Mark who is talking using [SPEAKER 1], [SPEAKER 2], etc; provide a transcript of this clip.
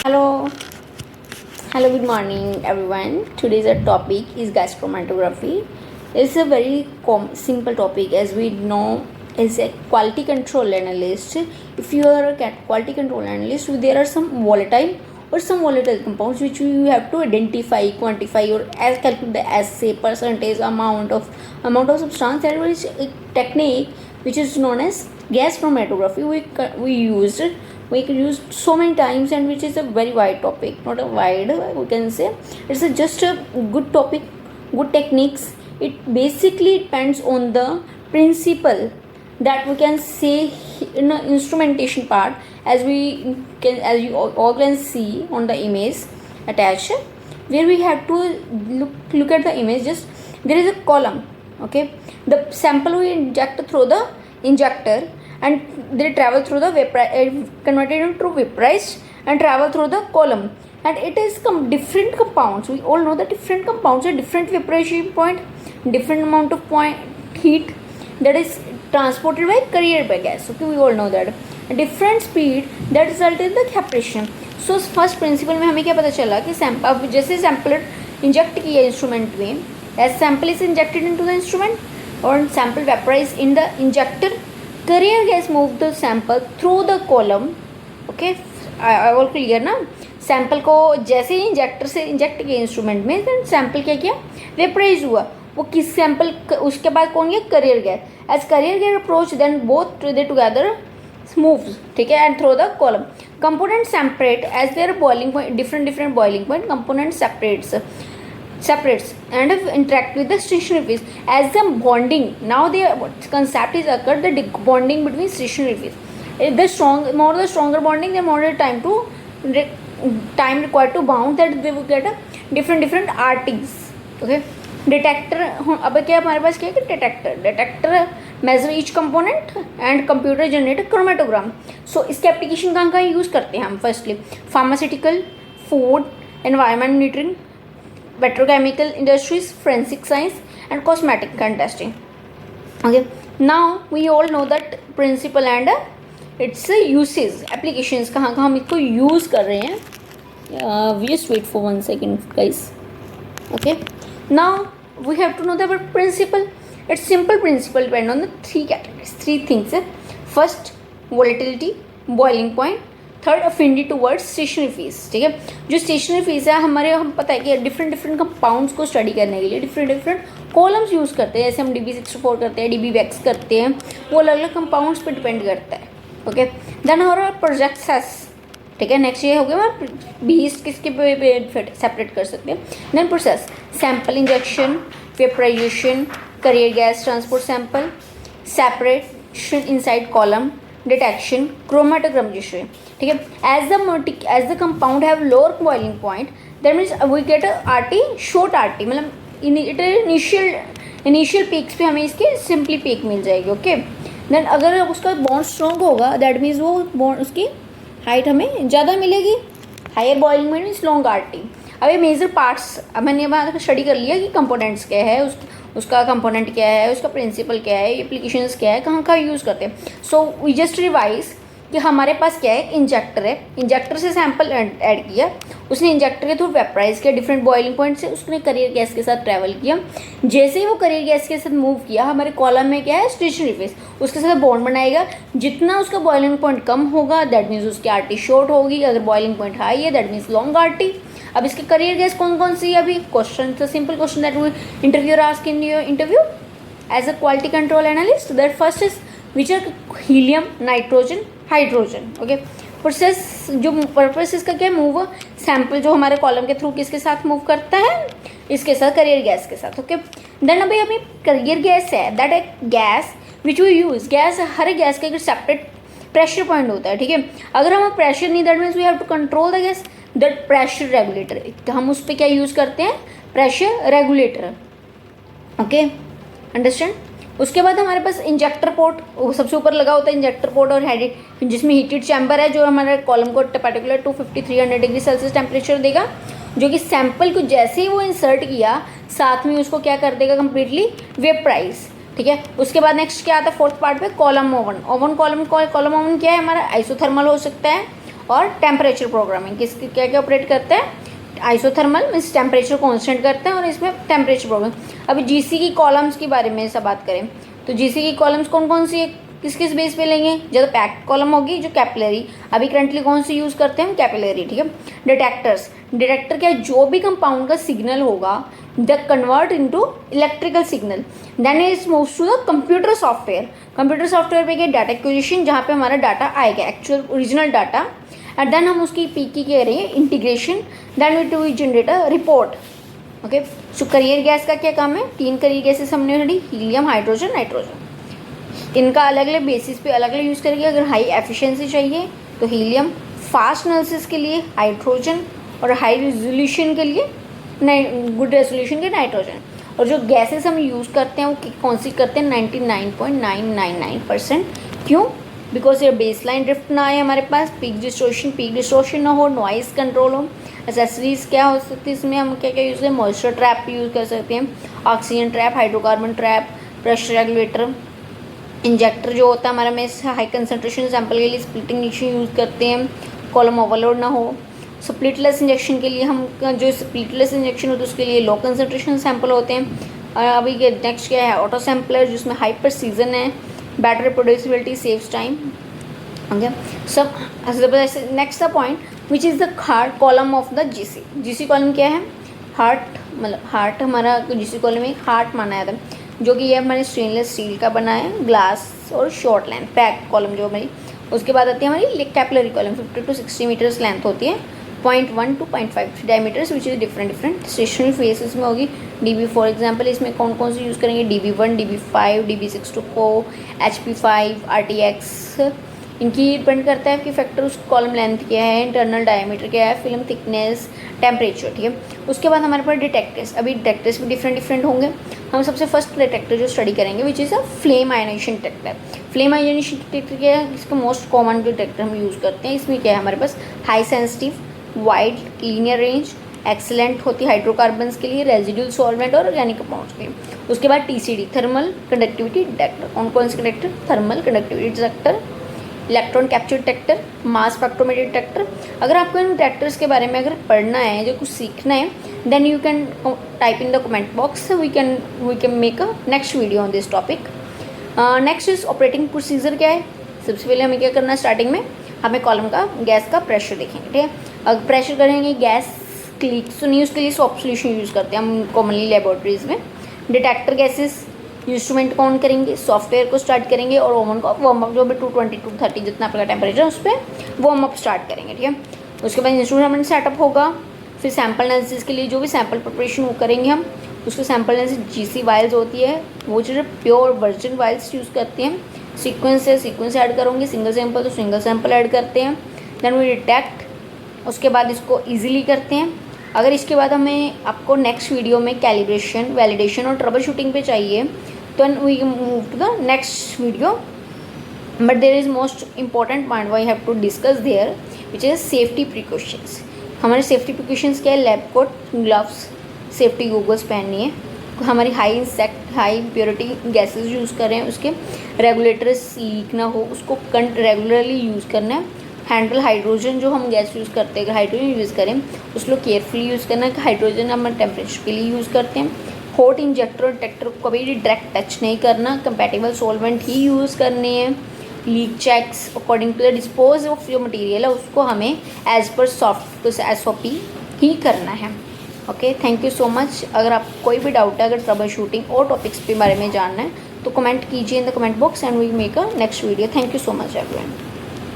[SPEAKER 1] Hello, hello, good morning, everyone. Today's topic is gas chromatography. It's a very simple topic, as we know, is a quality control analyst. If you are a quality control analyst, there are some volatile compounds which you have to identify, quantify, or as calculate the assay percentage amount of substance. That is a technique which is known as gas chromatography. We can use so many times, and which is a very wide topic, not a wide, we can say it's just a good topic, good techniques. It basically depends on the principle that we can say in the instrumentation part, as you all can see on the image attached, where we have to look at the image. Just there is a column, okay. The sample we inject through the injector, and they travel through the converted into vaporized and travel through the column, and it is different compounds. We all know that different compounds have different vaporization point, different amount of point heat that is transported by carrier by gas, okay. We all know that a different speed that result in the evaporation. So first principle में हमें क्या पता चला कि sample, जैसे sample inject किया instrument में, as sample is injected into the instrument और sample vaporize in the injector, carrier gas move the sample through the column, okay. All clear ना. सैंपल को जैसे ही इंजेक्टर से इंजेक्ट किया इंस्ट्रूमेंट में, देन सैंपल क्या किया, वेपराइज हुआ. वो किस सैंपल, उसके बाद कौन गया, carrier gas. As carrier gas approach, then both they together moves, ठीक है, and through the column. Component separate as their boiling point, different boiling point. Component separates and interact with the stationary phase as the bonding. Now the concept is occurred, the bonding between stationary phase. The stronger bonding, the more time required to bound, that they will get a different RTs, okay. Detector, अब क्या हमारे पास क्या है, detector measure each component and computer generated chromatogram. So इसके application कहाँ use करते हैं हम. Firstly pharmaceutical, food, environment monitoring, petrochemical industries, forensic science, and cosmetic testing. Okay, now we all know that principle and its uses, applications, कहाँ हम इसको use कर रहे हैं. Just wait for 1 second, guys. Okay, now we have to know the principle. Its simple principle depend on the 3 categories, 3 things. First, volatility, boiling point. Third, affinity towards stationary phase, ठीक है. जो stationary phase है हमारे, हम पता है कि different compounds को स्टडी करने के लिए डिफरेंट कॉलम्स यूज़ करते हैं. जैसे हम DB64 करते हैं, DB वैक्स करते हैं, वो अलग अलग कंपाउंड्स पे डिपेंड करता है, ओके. देन हमारा प्रोजेक्ट हैस, ठीक है. नेक्स्ट ये हो गया हमारा 20 किसके पे सेपरेट कर सकते हैं. Then process, sample injection, vaporization, carrier gas transport sample, separation inside column, detection, chromatogramation, ठीक है. As the compound have lower boiling point, that means we get RT, short RT, मतलब इनिशियल पीक्स पे हमें इसकी simply peak मिल जाएगी, okay. Then अगर उसका bond strong होगा, दैट मीन्स वो बॉन्ड, उसकी हाइट हमें ज़्यादा मिलेगी. Higher boiling point means long RT. अब ये मेजर पार्ट्स, अब मैंने वहाँ स्टडी कर लिया कि कंपोनेंट्स क्या है, उसका कंपोनेंट क्या है, उसका प्रिंसिपल क्या है, एप्लीकेशंस क्या है, कहाँ यूज़ करते हैं. सो वी जस्ट रिवाइज कि हमारे पास क्या है, इंजेक्टर है. इंजेक्टर से सैंपल ऐड किया, उसने इंजेक्टर के थ्रू वेपराइज किया डिफरेंट बॉइलिंग पॉइंट से, उसने करियर गैस के साथ ट्रैवल किया. जैसे ही वो करियर गैस के साथ मूव किया, हमारे कॉलम में क्या है, स्टेशनरी फेज, उसके साथ बॉन्ड बनाएगा. जितना उसका बॉइलिंग पॉइंट कम होगा, दैट मीन्स उसकी RT शॉर्ट होगी. अगर बॉइलिंग पॉइंट हाई है, दैट मीन्स लॉन्ग RT. अब इसके करियर गैस कौन सी है, अभी क्वेश्चन, तो simple question that we interviewer ask in your interview as a quality control analyst. That first is which are helium, nitrogen, hydrogen, okay. Process, जो purpose इसका क्या है, मूव सैंपल जो हमारे कॉलम के थ्रू किसके साथ मूव करता है, इसके साथ, करियर गैस के साथ, ओके. देन अभी हमें करियर गैस है, दैट है gas which we use. Gas, हर गैस का एक सेपरेट प्रेशर पॉइंट होता है, ठीक है. अगर हम प्रेशर नहीं, that means we have to control the gas, that pressure regulator. हम उस पर क्या यूज़ करते हैं, प्रेशर रेगुलेटर, ओके, अंडरस्टैंड. उसके बाद हमारे पास इंजेक्टर पोर्ट, वो सबसे ऊपर लगा होता है इंजेक्टर पोर्ट, और हेडेड, जिसमें हीटेड चैम्बर है, जो हमारे कॉलम को पर्टिकुलर 250-300 डिग्री सेल्सियस टेम्परेचर देगा, जो कि सैंपल को जैसे ही वो इंसर्ट किया, साथ में उसको क्या कर देगा, कम्प्लीटली वेपराइज, ठीक है. उसके बाद नेक्स्ट क्या आता है, फोर्थ पार्ट पे, कॉलम ओवन. कॉलम ओवन क्या है हमारा, आइसोथर्मल हो सकता है, और टेम्परेचर प्रोग्रामिंग किसके क्या क्या ऑपरेट करते हैं, आइसोथर्मल मीन्स टेम्परेचर कांस्टेंट करते हैं और इसमें टेम्परेचर प्रोग्राम। अभी जीसी की कॉलम्स के बारे में सब बात करें तो जीसी की कॉलम्स कौन कौन सी है, किस किस बेस पे लेंगे, जो पैक्ड कॉलम होगी जो कैपिलरी, अभी करंटली कौन सी यूज़ करते हैं हम, कैपिलरी, ठीक है। डिटेक्टर्स, डिटेक्टर क्या है, जो भी कंपाउंड का सिग्नल होगा the convert into electrical signal, then is moves to the computer software. Computer software पे क्या, डाटा एक्विजिशन, जहाँ पे हमारा डाटा आएगा actual original data, and then हम उसकी पी की कह रहे हैं integration, then we to generate a report. Okay, so carrier gas का क्या काम है, 3 करियर गैसेस हमने पढ़ी, हीलियम, हाइड्रोजन, नाइट्रोजन। इनका अलग अलग बेसिस पे अलग अलग यूज़ करेंगे। अगर हाई एफिशिएंसी चाहिए तो हीलियम, फास्ट एनालिसिस के लिए हाइड्रोजन, और हाई रेजोल्यूशन के लिए गुड रेजोल्यूशन के नाइट्रोजन। और जो गैसेस हम यूज़ करते हैं वो कौन सी करते हैं, 99.999%। क्यों, बिकॉज ये बेसलाइन ड्रिफ्ट ना आए हमारे पास, पीक डिस्टोर्शन ना हो, नॉइस कंट्रोल हो। एसेसरीज क्या हो सकती है इसमें, हम क्या क्या यूज़ करें, मॉइस्चर ट्रैप यूज़ कर सकते हैं, oxygen trap, hydrocarbon trap, pressure regulator, injector जो होता है हमारा में हाई कंसनट्रेशन सैंपल के लिए स्प्लिटिंग इंजेक्शन यूज़ करते हैं, कॉलम ओवरलोड ना हो। स्प्लिटलेस इंजेक्शन के लिए हम जो स्प्लिटलेस इंजेक्शन होता है उसके लिए लो कंसनट्रेशन सैंपल होते हैं। अभी नेक्स्ट क्या है, ऑटो सैम्पलर जिसमें हाई प्रिसीजन है, better reproducibility, saves time. Okay, सब next the point which is the heart column of the GC. GC column क्या है, हार्ट, मतलब हार्ट हमारा जीसी कॉलम में हार्ट माना जाता है, जो कि ये हमारे स्टेनलेस स्टील का बना है, ग्लास और शॉर्ट लेंथ पैक कॉलम जो हमारी। उसके बाद आती है हमारी capillary column, 50 to 60 metres length होती है, 0.1 to 0.5 diameters which is different stationary phases में होगी। DB फॉर एग्जांपल इसमें कौन कौन से यूज़ करेंगे, DB1, DB5, DB624, HP5, RTX। इनकी डिपेंड करता है कि फैक्टर उस कॉलम लेंथ क्या है, इंटरनल डायमीटर क्या है, फिल्म थिकनेस, टेम्परेचर, ठीक है। उसके बाद हमारे पास डिटेक्टर्स, अभी डिटेक्टर्स भी डिफरेंट होंगे। हम सबसे फर्स्ट डिटेक्टर जो स्टडी करेंगे which is a flame ionization detector. Flame ionization detector क्या है, इसका मोस्ट कॉमन डिटेक्टर हम यूज़ करते हैं। इसमें क्या है हमारे पास, high sensitive, wide linear range, excellent होती है हाइड्रोकार्बन्स के लिए, रेजिड्यूल सॉल्वेंट और ऑर्गेनिक कंपाउंड्स के लिए। उसके बाद TCD, थर्मल कंडक्टिविटी डिटेक्टर, कौन कौन से detector, thermal conductivity detector, electron capture detector, मास स्पेक्ट्रोमीटर डिटेक्टर। अगर आपको इन डिटेक्टर्स के बारे में अगर पढ़ना है, जो कुछ सीखना है, then you can type in the comment box, we can make a next video on this topic. Next is operating procedure क्या है। सबसे पहले हमें क्या करना है, स्टार्टिंग में हमें कॉलम का गैस का प्रेशर देखेंगे, ठीक है। अगर प्रेशर करेंगे गैस लीक तो नहीं, उसके लिए सॉफ्ट सोल्यूशन यूज़ करते हैं हम कॉमनली लेबोरेटरीज में। डिटेक्टर गैसेस, इंस्ट्रूमेंट ऑन करेंगे, सॉफ्टवेयर को स्टार्ट करेंगे और ओवन को वार्म अप, जो भी 220 to 230 जितना आपका टेम्परेचर है उस पर वार्म अप स्टार्ट करेंगे, ठीक है। उसके बाद इंस्ट्रूमेंट सेटअप होगा, फिर सैम्पल एनालिसिस के लिए जो भी सैम्पल प्रिपरेशन वो करेंगे हम, उसको सैम्पल एनालिसिस GC वाइल्स होती है, वो जो प्योर वर्जिन वाइल्स यूज़ करते हैं। सीक्वेंस है, सीक्वेंस ऐड करोगे, सिंगल सैंपल तो सिंगल सैंपल ऐड करते हैं, देन वी डिटेक्ट। उसके बाद इसको ईजिली करते हैं। अगर इसके बाद हमें आपको नेक्स्ट वीडियो में कैलिब्रेशन, वैलिडेशन और ट्रबल शूटिंग पे चाहिए तो we move to the next video, but there is most important point why have to discuss there which is safety precautions. हमारे सेफ्टी प्रिकॉशंस क्या है, lab coat, gloves, safety goggles पहननी है, हमारी हाई प्योरिटी गैसेस यूज़ कर रहे हैं, उसके रेगुलेटर्स लीक ना हो उसको रेगुलरली यूज़ करना है। हैंडल हाइड्रोजन जो हम गैस यूज़ करते हैं, अगर हाइड्रोजन यूज़ करें उसको केयरफुली यूज़ करना है, हाइड्रोजन हम टेम्परेचर के लिए यूज़ करते हैं। हॉट इंजेक्टर और डिटेक्टर को कभी भी डायरेक्ट टच नहीं करना, कंपैटिबल सॉल्वेंट ही यूज़ करने हैं। Leak checks according to the dispose of जो मटेरियल है उसको हमें एज पर सॉफ्ट SOP ही करना है। Okay, thank you so much. अगर आप कोई भी डाउट है, अगर ट्रबल शूटिंग और टॉपिक्स के बारे में जानना है तो कमेंट कीजिए in the comment box and we make a next video. Thank you so much everyone.